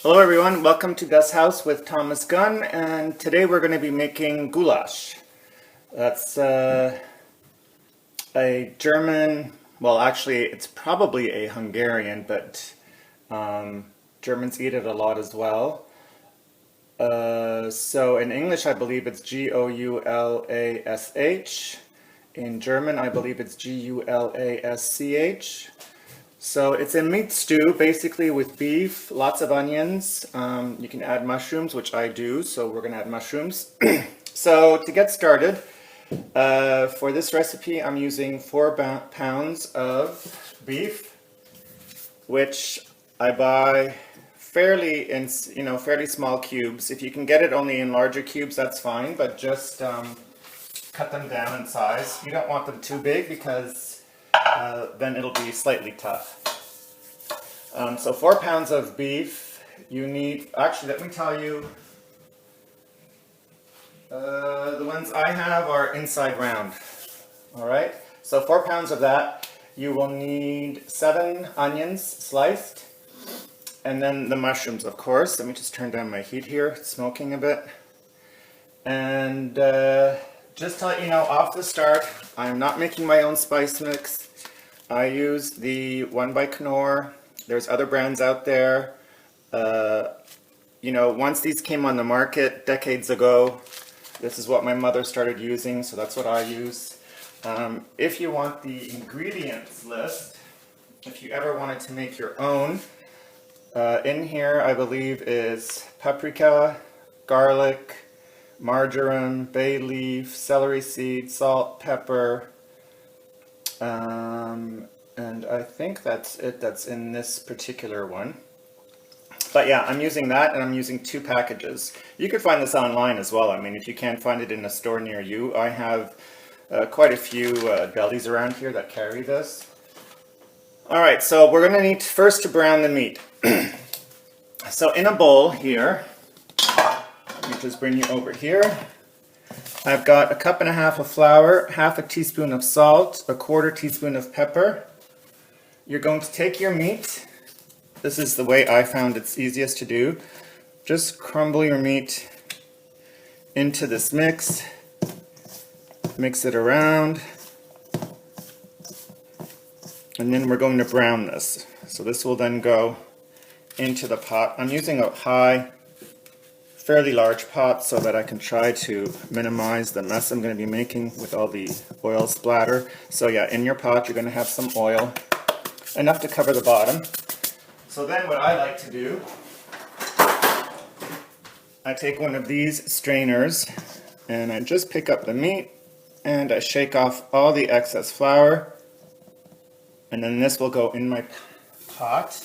Hello everyone, welcome to Gus House with Thomas Gunn, and today we're going to be making goulash. That's a German, well actually it's probably a Hungarian, but Germans eat it a lot as well. So in English I believe it's Goulash. In German I believe it's Gulasch. So it's a meat stew, basically with beef, lots of onions. You can add mushrooms, which I do, so we're going to add mushrooms. So to get started, for this recipe, I'm using 4 pounds of beef, which I buy fairly in, fairly small cubes. If you can get it only in larger cubes, that's fine, but just cut them down in size. You don't want them too big because then it'll be slightly tough. So 4 pounds of beef, you need, actually let me tell you, the ones I have are inside round. Alright, so 4 pounds of that, you will need 7 onions sliced, and then the mushrooms of course. Let me just turn down my heat here, it's smoking a bit. And just to let you know off the start, I'm not making my own spice mix. I use the one by Knorr. There's other brands out there. Once these came on the market decades ago, this is what my mother started using, so that's what I use. If you want the ingredients list, if you ever wanted to make your own, in here I believe is paprika, garlic, marjoram, bay leaf, celery seed, salt, pepper, and I think that's it that's in this particular one. But yeah, I'm using that, and I'm using 2 packages. You could find this online as well. I mean, if you can't find it in a store near you, I have quite a few delis around here that carry this. Alright, so we're going to need first to brown the meat. So in a bowl here, let me just bring you over here. I've got 1.5 cups of flour, half a teaspoon of salt, 1/4 teaspoon of pepper. You're going to take your meat. This is the way I found it's easiest to do. Just crumble your meat into this mix. Mix it around. And then we're going to brown this. So this will then go into the pot. I'm using a fairly large pot so that I can try to minimize the mess I'm going to be making with all the oil splatter. So yeah, in your pot you're going to have some oil, enough to cover the bottom. So then what I like to do, I take one of these strainers and I just pick up the meat and I shake off all the excess flour, and then this will go in my pot.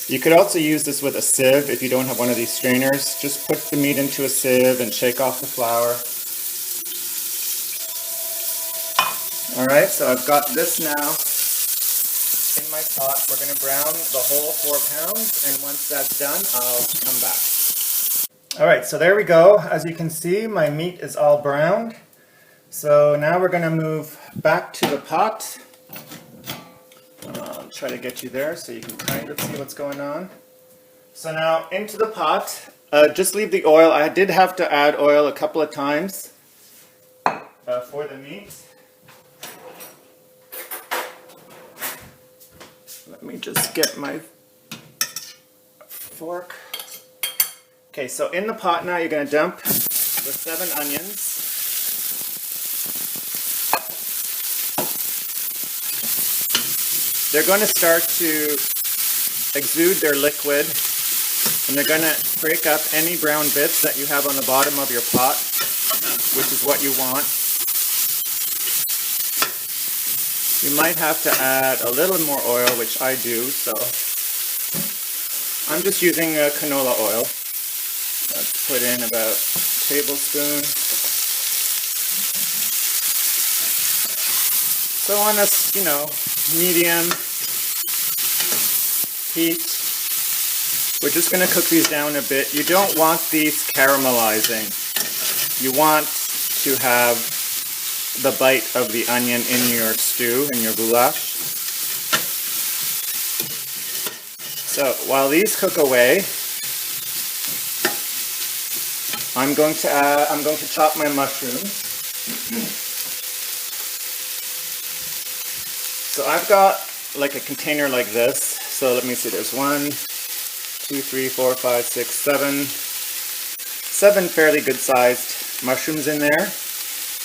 You could also use this with a sieve if you don't have one of these strainers. Just put the meat into a sieve and shake off the flour. Alright, so I've got this now in my pot. We're going to brown the whole 4 pounds, and once that's done, I'll come back. Alright, so there we go. As you can see, my meat is all browned. So now we're going to move back to the pot. I'll try to get you there so you can kind of see what's going on. So now into the pot, just leave the oil. I did have to add oil a couple of times for the meat. Let me just get my fork. Okay, so in the pot now you're going to dump the 7 onions. They're going to start to exude their liquid, and they're going to break up any brown bits that you have on the bottom of your pot, which is what you want. You might have to add a little more oil, which I do, so I'm just using canola oil. Let's put in about a tablespoon. So on a, medium heat, we're just going to cook these down a bit. You don't want these caramelizing. You want to have the bite of the onion in your stew, in your goulash. So while these cook away, I'm going to chop my mushrooms. So I've got like a container like this. So let me see, there's 1, 2, 3, 4, 5, 6, 7 fairly good sized mushrooms in there.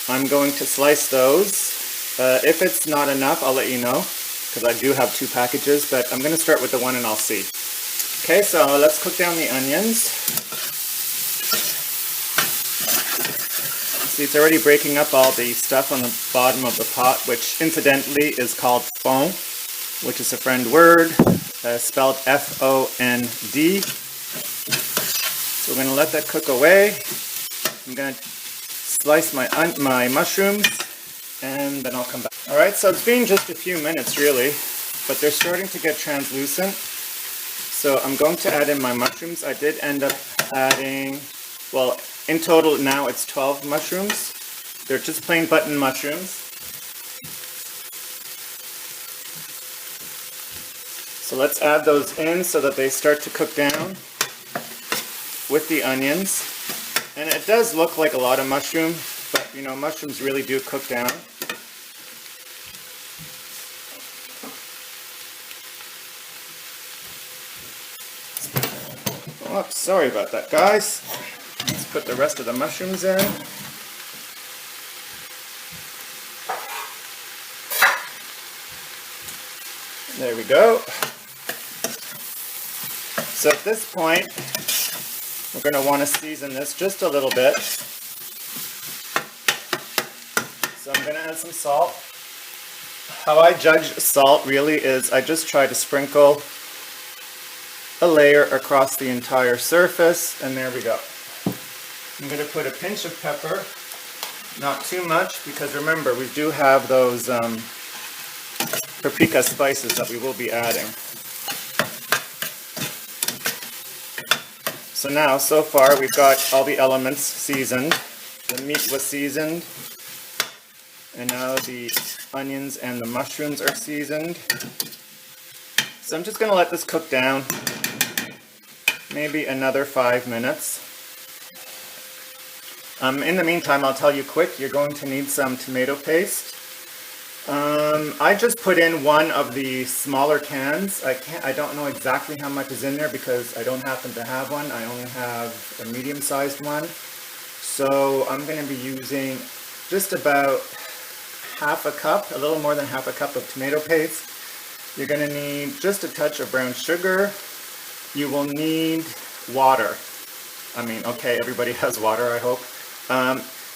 I'm going to slice those. If it's not enough, I'll let you know, because I do have 2 packages, but I'm going to start with the 1 and I'll see. Okay, so let's cook down the onions. See, it's already breaking up all the stuff on the bottom of the pot, which incidentally is called fond, which is a friend word, spelled F-O-N-D. So we're going to let that cook away. I'm going to slice my mushrooms, and then I'll come back. Alright, so it's been just a few minutes really, but they're starting to get translucent. So I'm going to add in my mushrooms. I did end up adding, well, in total now it's 12 mushrooms. They're just plain button mushrooms. So let's add those in so that they start to cook down with the onions. And it does look like a lot of mushroom, but you know, mushrooms really do cook down. Oops, sorry about that, guys. Let's put the rest of the mushrooms in. There we go. So at this point, we're going to want to season this just a little bit. So I'm going to add some salt. How I judge salt really is I just try to sprinkle a layer across the entire surface, and there we go. I'm going to put a pinch of pepper, not too much, because remember we do have those paprika spices that we will be adding. So now, so far, we've got all the elements seasoned. The meat was seasoned, and now the onions and the mushrooms are seasoned. So I'm just going to let this cook down, maybe another 5 minutes. In the meantime, I'll tell you quick, you're going to need some tomato paste. I just put in one of the smaller cans. I don't know exactly how much is in there because I don't happen to have one. I only have a medium-sized one. So I'm going to be using just about half a cup, a little more than half a cup of tomato paste. You're going to need just a touch of brown sugar. You will need water. I mean, okay, everybody has water, I hope.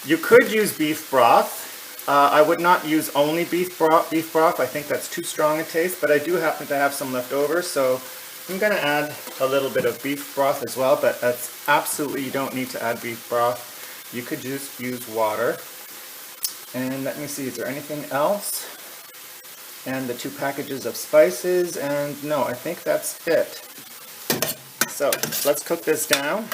You could use beef broth. I would not use only beef broth. I think that's too strong a taste, but I do happen to have some left over, so I'm going to add a little bit of beef broth as well, but that's absolutely, you don't need to add beef broth. You could just use water. And let me see, is there anything else? And the 2 packages of spices, and no, I think that's it. So let's cook this down.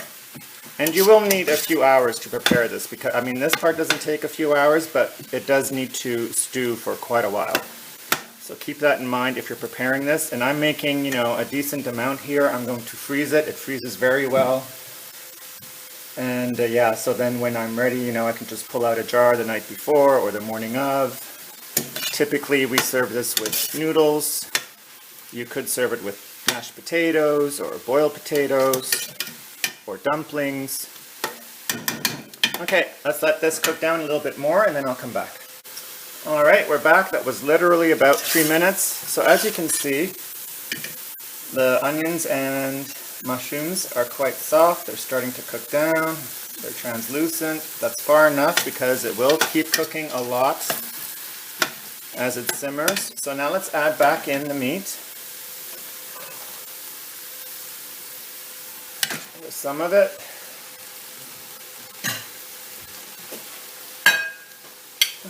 And you will need a few hours to prepare this, because, I mean, this part doesn't take a few hours, but it does need to stew for quite a while. So keep that in mind if you're preparing this. And I'm making, you know, a decent amount here. I'm going to freeze it. It freezes very well. And yeah, so then when I'm ready, you know, I can just pull out a jar the night before or the morning of. Typically, we serve this with noodles. You could serve it with mashed potatoes or boiled potatoes, or dumplings. Okay, let's let this cook down a little bit more and then I'll come back. Alright, we're back. That was literally about 3 minutes. So as you can see, the onions and mushrooms are quite soft. They're starting to cook down. They're translucent. That's far enough because it will keep cooking a lot as it simmers. So now let's add back in the meat. Some of it.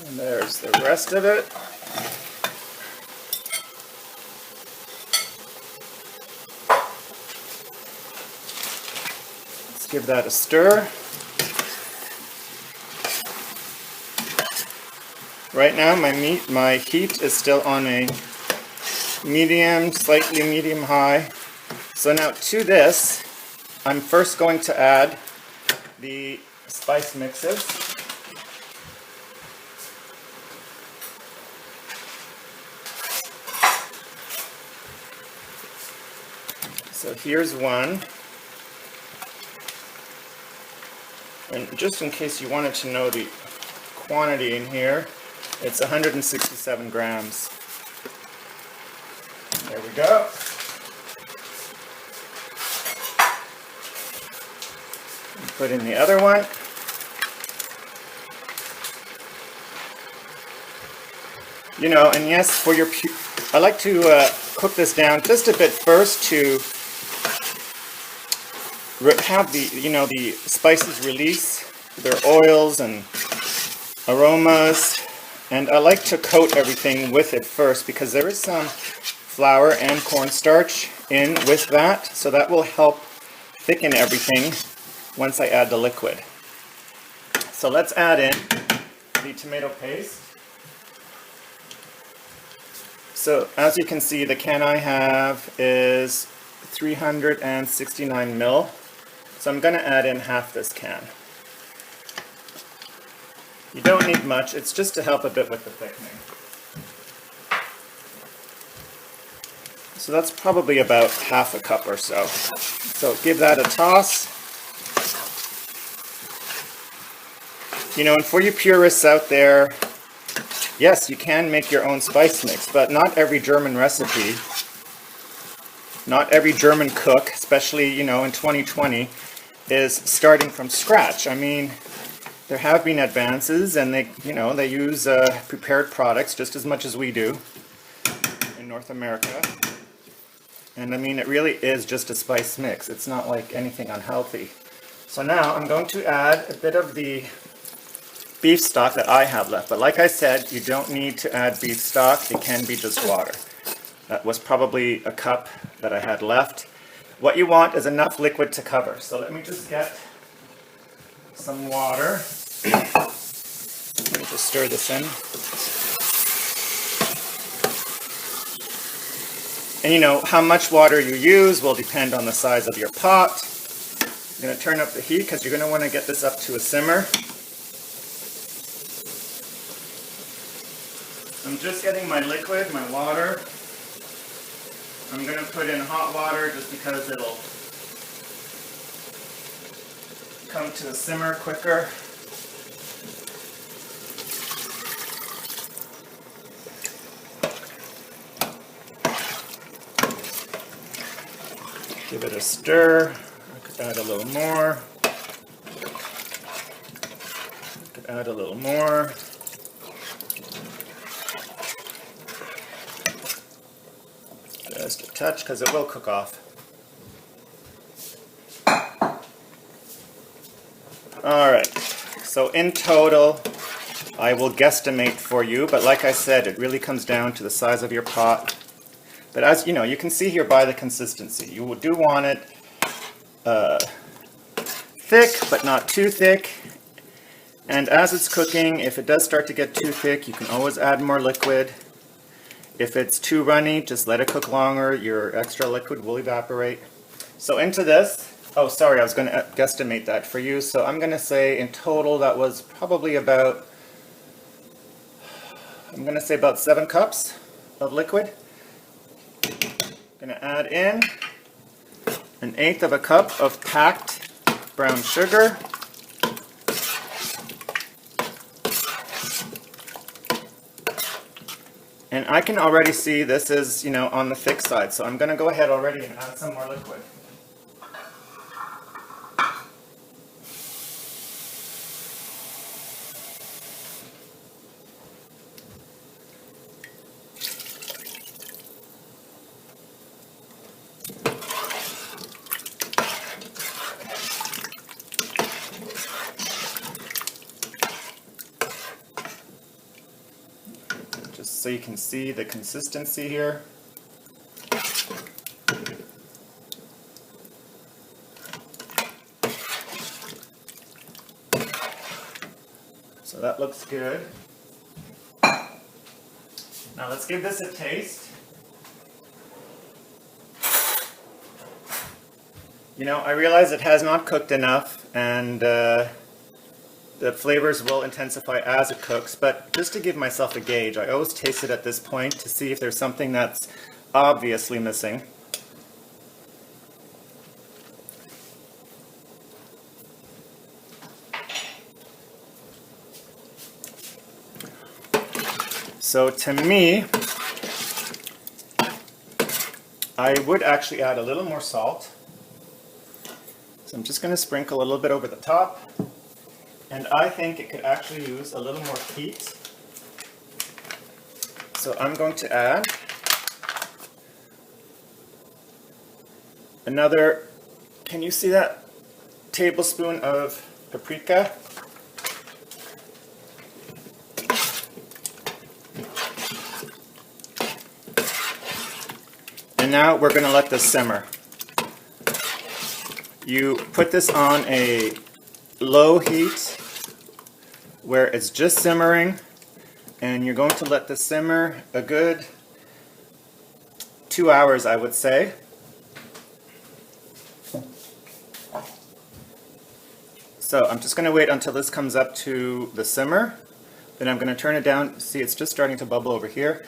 And there's the rest of it. Let's give that a stir. Right now my heat is still on a medium, slightly medium high. So now to this, I'm first going to add the spice mixes. So here's one. And just in case you wanted to know the quantity in here, it's 167 grams. There we go. Put in the other one. You know, and yes, for your, I like to cook this down just a bit first to have the, you know, the spices release their oils and aromas. And I like to coat everything with it first because there is some flour and cornstarch in with that, so that will help thicken everything once I add the liquid. So let's add in the tomato paste. So as you can see, the can I have is 369 ml. So I'm going to add in half this can. You don't need much, it's just to help a bit with the thickening. So that's probably about half a cup or so. So give that a toss. You know, and for you purists out there, yes, you can make your own spice mix, but not every German recipe, not every German cook, especially, you know, in 2020, is starting from scratch. I mean, there have been advances, and they, you know, they use prepared products just as much as we do in North America. And I mean, it really is just a spice mix. It's not like anything unhealthy. So now I'm going to add a bit of the beef stock that I have left. But like I said, you don't need to add beef stock. It can be just water. That was probably a cup that I had left. What you want is enough liquid to cover. So let me just get some water. Let me just stir this in. And you know, how much water you use will depend on the size of your pot. I'm going to turn up the heat because you're going to want to get this up to a simmer. I'm just getting my liquid, my water. I'm going to put in hot water just because it'll come to a simmer quicker. Give it a stir. I could add a little more. I could add a little more. Just a touch because it will cook off. Alright, so in total, I will guesstimate for you, but like I said, it really comes down to the size of your pot. But as you know, you can see here by the consistency, you do want it thick, but not too thick. And as it's cooking, if it does start to get too thick, you can always add more liquid. If it's too runny, just let it cook longer. Your extra liquid will evaporate. So into this, oh sorry, I was going to guesstimate that for you. So I'm going to say in total that was probably about, I'm going to say about 7 cups of liquid. I'm going to add in 1/8 of a cup of packed brown sugar. And I can already see this is, you know, on the thick side, so I'm going to go ahead already and add some more liquid. Just so you can see the consistency here. So that looks good. Now let's give this a taste. You know, I realize it has not cooked enough, and the flavors will intensify as it cooks, but just to give myself a gauge, I always taste it at this point to see if there's something that's obviously missing. So to me, I would actually add a little more salt. So I'm just going to sprinkle a little bit over the top. And I think it could actually use a little more heat. So I'm going to add another, can you see that? Tablespoon of paprika. And now we're going to let this simmer. You put this on a low heat where it's just simmering, and you're going to let this simmer a good 2 hours, I would say. So I'm just going to wait until this comes up to the simmer. Then I'm going to turn it down. See, it's just starting to bubble over here.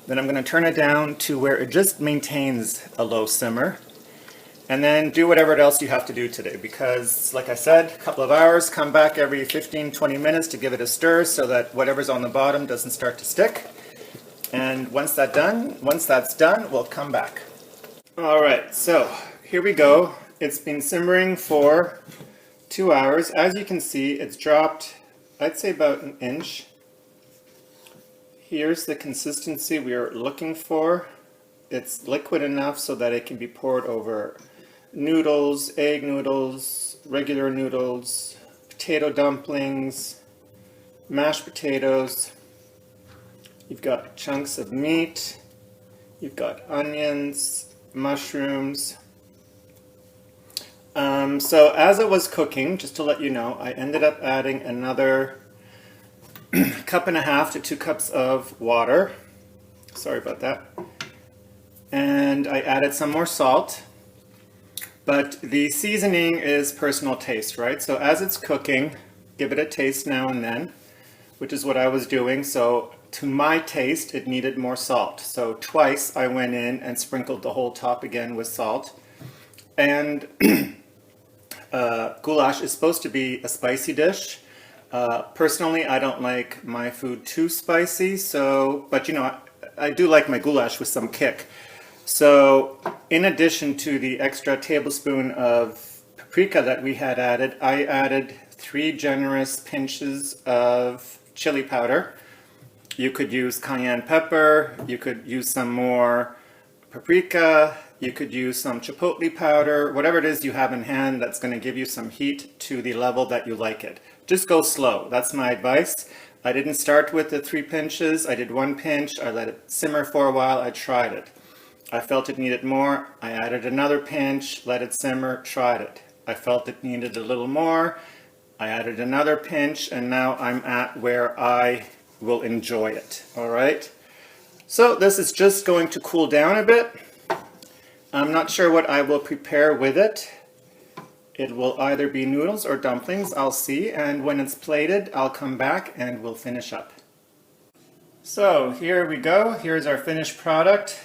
Then I'm going to turn it down to where it just maintains a low simmer. And then do whatever else you have to do today, because like I said, a couple of hours, come back every 15-20 minutes to give it a stir so that whatever's on the bottom doesn't start to stick. And once that's done, we'll come back. All right, so here we go. It's been simmering for 2 hours. As you can see, it's dropped, I'd say about an inch. Here's the consistency we are looking for. It's liquid enough so that it can be poured over noodles, egg noodles, regular noodles, potato dumplings, mashed potatoes. You've got chunks of meat, you've got onions, mushrooms. So as it was cooking, just to let you know, I ended up adding another 1.5 cups to 2 cups of water. Sorry about that. And I added some more salt. But the seasoning is personal taste, right? So as it's cooking, give it a taste now and then, which is what I was doing. So to my taste, it needed more salt. So twice I went in and sprinkled the whole top again with salt. And goulash is supposed to be a spicy dish. Personally, I don't like my food too spicy, but you know, I do like my goulash with some kick. So in addition to the extra tablespoon of paprika that we had added, I added 3 generous pinches of chili powder. You could use cayenne pepper, you could use some more paprika, you could use some chipotle powder, whatever it is you have in hand that's going to give you some heat to the level that you like it. Just go slow, that's my advice. I didn't start with the 3 pinches, I did 1 pinch, I let it simmer for a while, I tried it. I felt it needed more, I added another pinch, let it simmer, tried it. I felt it needed a little more, I added another pinch, and now I'm at where I will enjoy it. All right, so this is just going to cool down a bit. I'm not sure what I will prepare with it. It will either be noodles or dumplings, I'll see, and when it's plated, I'll come back and we'll finish up. So here we go, here's our finished product.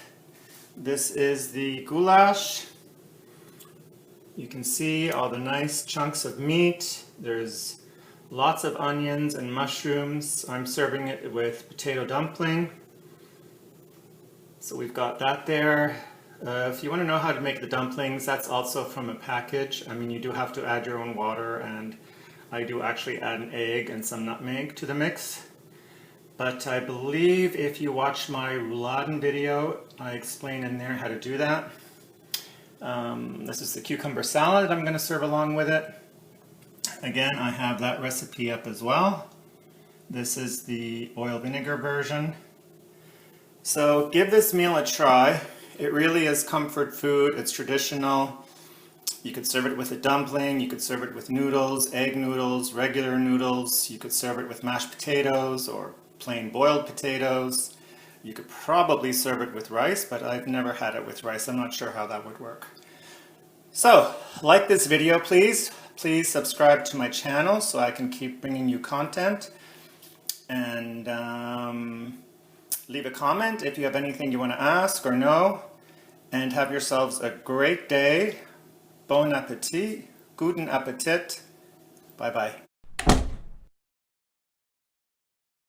This is the goulash. You can see all the nice chunks of meat. There's lots of onions and mushrooms. I'm serving it with potato dumpling. So we've got that there. If you want to know how to make the dumplings, that's also from a package. I mean, you do have to add your own water, and I do actually add an egg and some nutmeg to the mix. But I believe if you watch my rouladen video, I explain in there how to do that. This is the cucumber salad I'm going to serve along with it. Again, I have that recipe up as well. This is the oil vinegar version. So give this meal a try. It really is comfort food. It's traditional. You could serve it with a dumpling, you could serve it with noodles, egg noodles, regular noodles. You could serve it with mashed potatoes or plain boiled potatoes. You could probably serve it with rice, but I've never had it with rice. I'm not sure how that would work. So, like this video, please. Please subscribe to my channel so I can keep bringing you content. And leave a comment if you have anything you want to ask or know. And have yourselves a great day. Bon appetit. Guten Appetit. Bye-bye.